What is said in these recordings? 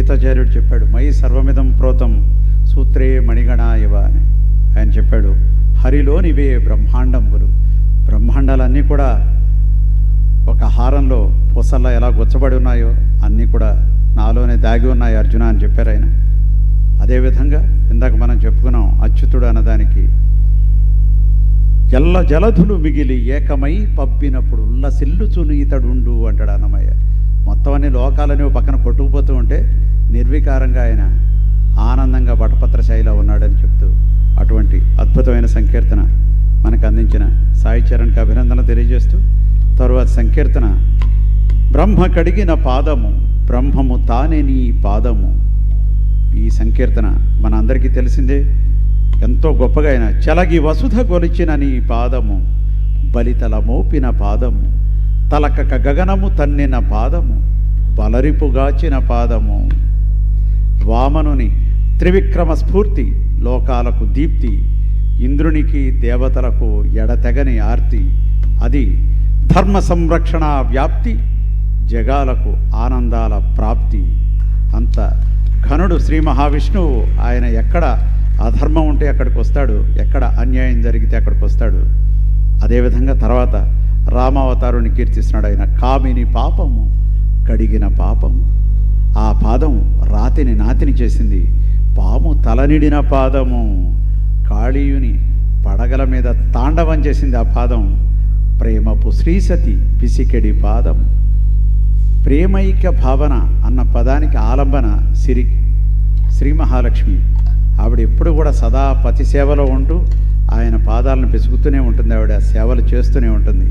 గీతాచార్యుడు చెప్పాడు, మయి సర్వమిదం ప్రోతం సూత్రే మణిగణా ఇవ అని ఆయన చెప్పాడు. హరిలోనివే బ్రహ్మాండంబులు, బ్రహ్మాండాలన్నీ కూడా ఒక హారంలో పూసల్లా ఎలా గుచ్చబడి ఉన్నాయో అన్నీ కూడా నాలోనే దాగి ఉన్నాయి అర్జున అని చెప్పారు ఆయన. అదేవిధంగా ఇందాక మనం చెప్పుకున్నాం, అచ్యుతుడు అన్నదానికి ఎల్ల జలధులు మిగిలి ఏకమై పబ్బినప్పుడు ఉల్లసిల్లుచును ఇతడుండు అంటాడు అన్నమయ్య. మొత్తం అన్ని లోకాలని పక్కన కొట్టుకుపోతూ ఉంటే నిర్వికారంగా ఆయన ఆనందంగా బటపత్ర శైలిలో ఉన్నాడని చెప్తూ అటువంటి అద్భుతమైన సంకీర్తన మనకు అందించిన సాయి చరణ్కి అభినందనలు తెలియజేస్తూ, తరువాత సంకీర్తన బ్రహ్మ కడిగిన పాదము బ్రహ్మము తానే నీ పాదము. ఈ సంకీర్తన మన అందరికీ తెలిసిందే, ఎంతో గొప్పగా ఆయన చలగి వసుధ గొలిచిన నీ పాదము బలితల మోపిన పాదము తలకక గగనము తన్నిన పాదము బలరిపుగాచిన పాదము వామనుని త్రివిక్రమ స్ఫూర్తి లోకాలకు దీప్తి ఇంద్రునికి దేవతలకు ఎడతెగని ఆర్తి అది ధర్మ సంరక్షణ వ్యాప్తి జగాలకు ఆనందాల ప్రాప్తి. అంత ఘనుడు శ్రీ మహావిష్ణువు. ఆయన ఎక్కడ అధర్మం ఉంటే అక్కడికి వస్తాడు, ఎక్కడ అన్యాయం జరిగితే అక్కడికి వస్తాడు. అదేవిధంగా తర్వాత రామావతారుని కీర్తిస్తున్నాడు ఆయన. కామిని పాపము కడిగిన పాపము, ఆ పాదం రాతిని నాతిని చేసింది. పాము తలనిడిన పాదము, కాళీయుని పడగల మీద తాండవం చేసింది ఆ పాదం. ప్రేమపు శ్రీసతి పిసికెడి పాదం. ప్రేమైక్య భావన అన్న పదానికి ఆలంబన శ్రీ మహాలక్ష్మి. ఆవిడ ఎప్పుడు కూడా సదా పతి సేవలో ఉంటూ ఆయన పాదాలను పిసుకుతూనే ఉంటుంది, ఆవిడ సేవలు చేస్తూనే ఉంటుంది.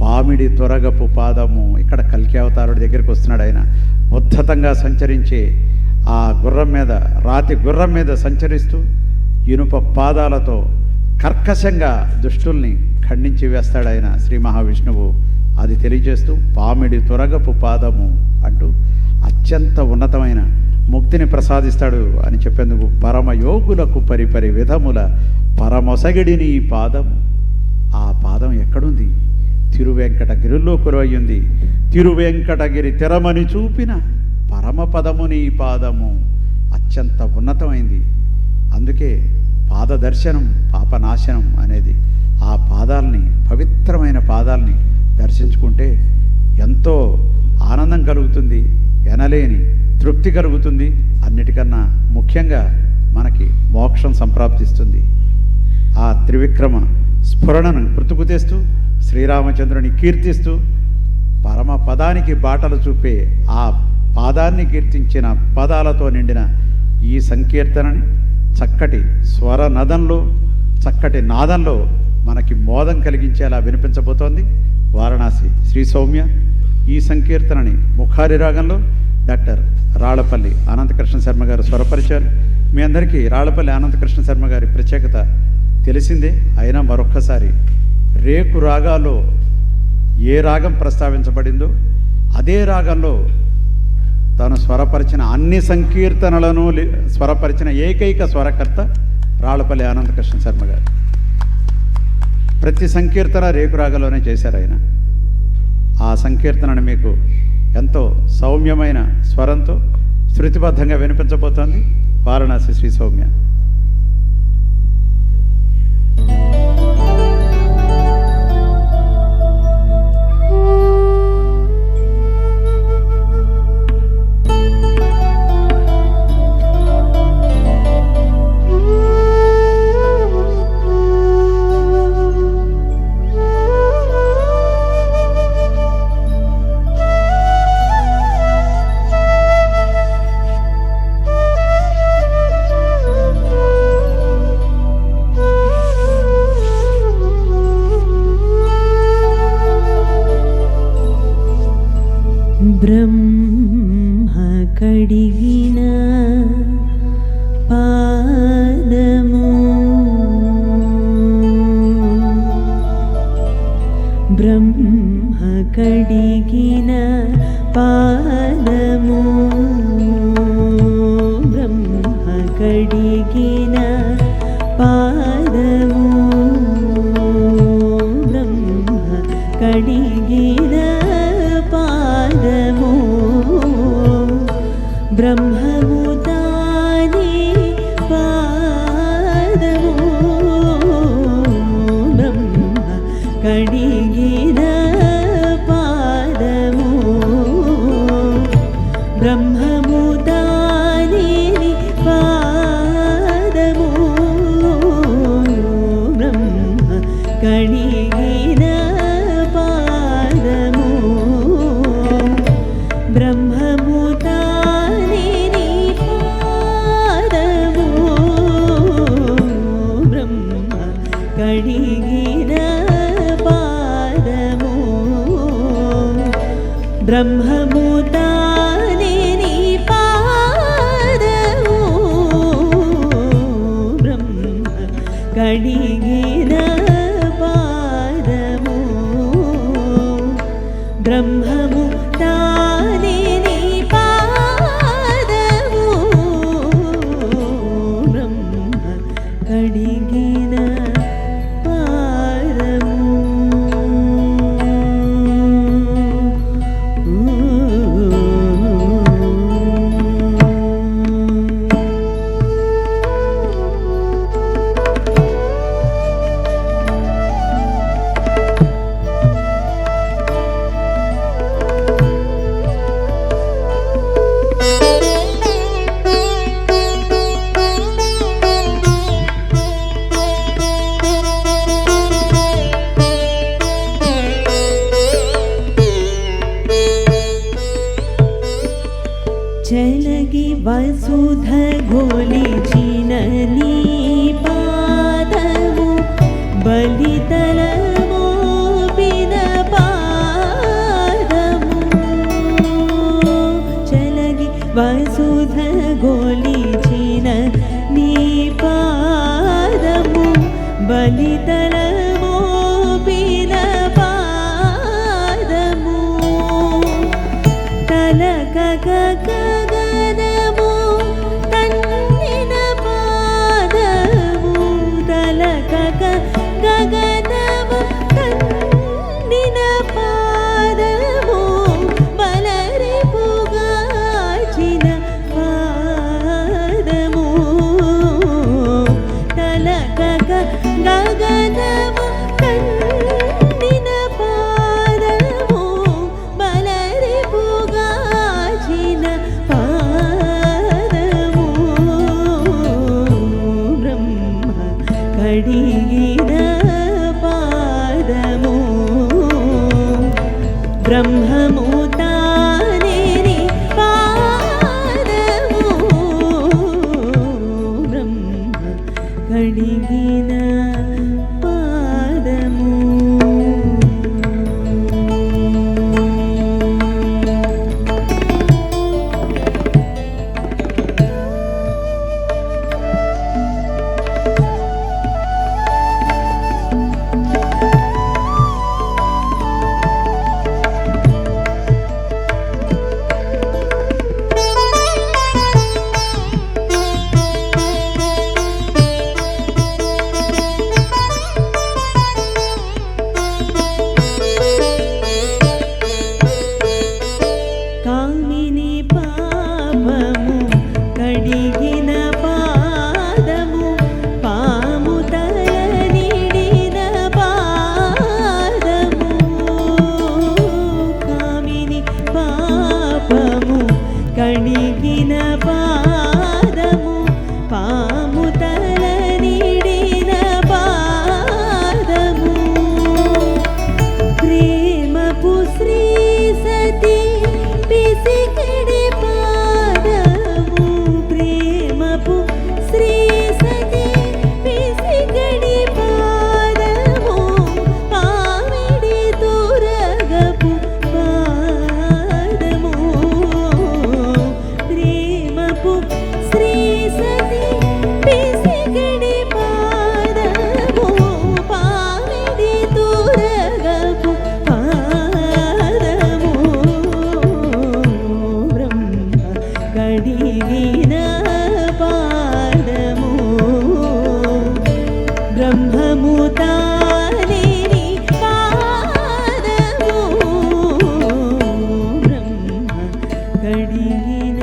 పామిడి త్వరగపు పాదము, ఇక్కడ కల్కి అవతారుడి దగ్గరికి వస్తున్నాడు ఆయన. ఉద్ధతంగా సంచరించే ఆ గుర్రం మీద, రాతి గుర్రం మీద సంచరిస్తూ ఇనుప పాదాలతో కర్కశంగా దుష్టుల్ని ఖండించి వేస్తాడు ఆయన శ్రీ మహావిష్ణువు. అది తెలియజేస్తూ పామిడి త్వరగపు పాదము అంటూ అత్యంత ఉన్నతమైన ముక్తిని ప్రసాదిస్తాడు అని చెప్పేందుకు పరమయోగులకు పరిపరి విధముల పరమొసగిడిని పాదం. ఆ పాదం ఎక్కడుంది? తిరువెంకటగిరిలో కురవయ్యింది. తిరువెంకటగిరి తెరమని చూపిన పరమపదముని పాదము అత్యంత ఉన్నతమైంది. అందుకే పాదదర్శనం పాపనాశనం అనేది. ఆ పాదాలని, పవిత్రమైన పాదాలని దర్శించుకుంటే ఎంతో ఆనందం కలుగుతుంది, ఎనలేని తృప్తి కలుగుతుంది. అన్నిటికన్నా ముఖ్యంగా మనకి మోక్షం సంప్రాప్తిస్తుంది. ఆ త్రివిక్రమ స్ఫురణను గుర్తుకు తెస్తూ శ్రీరామచంద్రుని కీర్తిస్తూ పరమ పదానికి బాటలు చూపే ఆ పాదాన్ని కీర్తించిన పదాలతో నిండిన ఈ సంకీర్తనని చక్కటి స్వరనదంలో, చక్కటి నాదంలో మనకి మోదం కలిగించేలా వినిపించబోతోంది వారణాసి శ్రీ సౌమ్య. ఈ సంకీర్తనని ముఖారి రాగంలో డాక్టర్ రాళ్లపల్లి అనంతకృష్ణ శర్మ గారు స్వరపరిచారు. మీ అందరికీ రాళ్లపల్లి అనంతకృష్ణ శర్మ గారి ప్రత్యేకత తెలిసిందే. అయినా మరొక్కసారి రేకు రాగాల్లో ఏ రాగం ప్రస్తావించబడిందో అదే రాగంలో తాను స్వరపరిచిన అన్ని సంకీర్తనలను స్వరపరిచిన ఏకైక స్వరకర్త రాళ్లపల్లి అనంతకృష్ణ శర్మ గారు. ప్రతి సంకీర్తన రేకు రాగంలోనే చేశారు ఆయన. ఆ సంకీర్తనను మీకు ఎంతో సౌమ్యమైన స్వరంతో శృతిబద్ధంగా వినిపించబోతోంది వారణాసి శ్రీ సౌమ్య. బ్రహ్మ కడిగిన పాదము బ్రహ్మ కడిగిన పాదము బ్రహ్మ కడిగిన పాదము బ్రహ్మ కడిగిన పాదము బ్రహ్మముతానే పాదము బ్రహ్మ కడిగిన పాదము బ్రహ్మముతానే పాదము బ్రహ్మ కడిగిన పాదము బ్రహ్మముతానే పాదము బ్రహ్మ కడిగిన పాదము బ్రహ్మముతానే పాదము బ్రహ్మ కడిగిన పాదము బ్రహ్మముతానే పాదము బ్రహ్మ కడిగిన పాదము చలగి వసుధ గొలిచినని పాదము బలితలము పిన పాదము చలగి వసుధ గొలిచిన నీ పాదము బలితలము పిన పాదము తలక గగనము తన్నిన పాదము తలక గగనము తన్నిన పాదము బలరిపుగాచిన పాదము తలక గగనము తన్నిన పాదము బలరిపుగాచిన పాదము బ్రహ్మ కడిగిన పాదము బ్రహ్మముతానే పాదము బ్రహ్మ కడిగిన పాదము కామిని పాపము కడిగిన పాదము పాము తల నిడిన పాదము కామిని పాపము కడిగిన పాదము పాము తల నిడిన పాదము ప్రేమపు శ్రీ సతీ పిసికిడి పాదము ప్రేమపు శ్రీ సతీ పిసికిడి పాదము పామిడి తురగపు పాదము ప్రేమపు శ్రీ సతీ పిసికిడి పాదము పామిడి తురగపు పాదము బ్రహ్మ కడిగిన పాదము బ్రహ్మముతానే పాదము బ్రహ్మ కడిగిన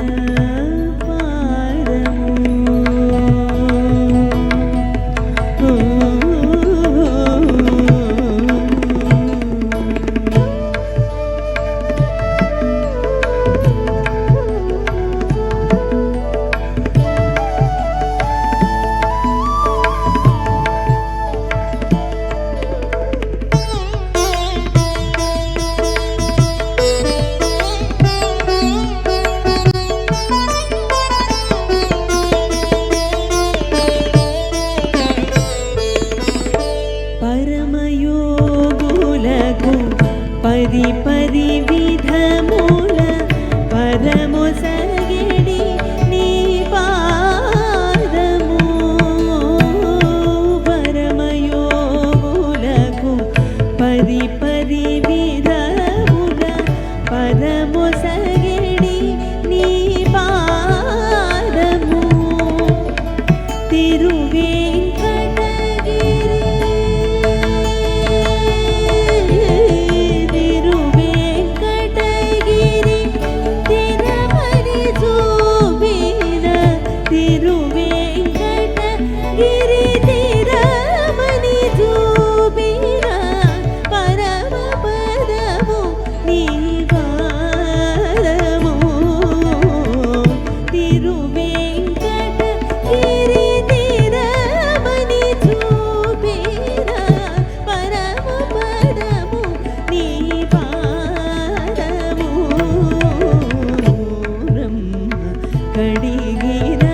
కడిగిన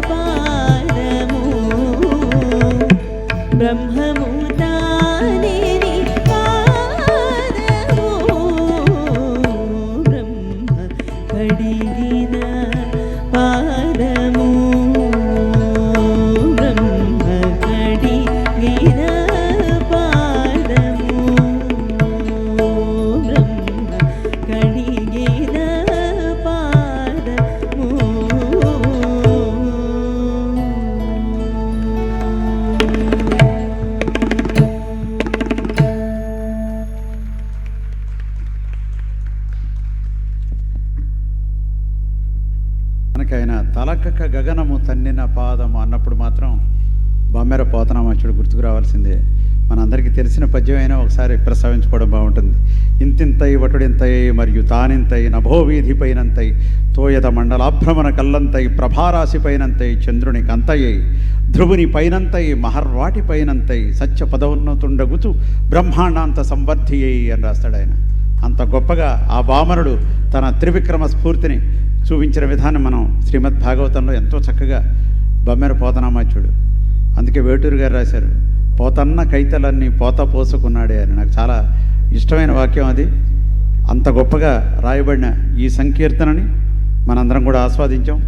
పాదము బ్రహ్మము తానే నీ పాదము బ్రహ్మ కడిగిన పాదము బ్రహ్మ కడిగిన పాదము బ్రహ్మ కడిగిన పాదము మనకి ఆయన తలకక్క గగనము తన్నిన పాదము అన్నప్పుడు మాత్రం బొమ్మెర పోతనామాచుడు గుర్తుకు రావాల్సిందే. మనందరికీ తెలిసిన పద్యం అయినా ఒకసారి ప్రస్తావించుకోవడం బాగుంటుంది. ఇంతింతై వటుడింతై మరియు తానింతై నభోవీధి పైనంతై తోయద మండలాభ్రమణ కల్లంతై ప్రభారాశి పైనంతై చంద్రుని కంతయ్యై ధ్రువుని పైనంతై మహర్వాటి పైనంతై సత్య పదోన్నతుండగుతూ బ్రహ్మాండాంత సంవర్ధియై అని రాస్తాడు ఆయన. అంత గొప్పగా ఆ వామనుడు తన త్రివిక్రమ స్ఫూర్తిని చూపించిన విధానం మనం శ్రీమద్ భాగవతంలో ఎంతో చక్కగా బొమ్మెర పోతనామాచుడు. అందుకే వేటూరు గారు రాశారు, పోతన్న కైతలన్నీ పోత పోసుకున్నాడే అని. నాకు చాలా ఇష్టమైన వాక్యం అది. అంత గొప్పగా రాయబడిన ఈ సంకీర్తనని మనందరం కూడా ఆస్వాదించాం.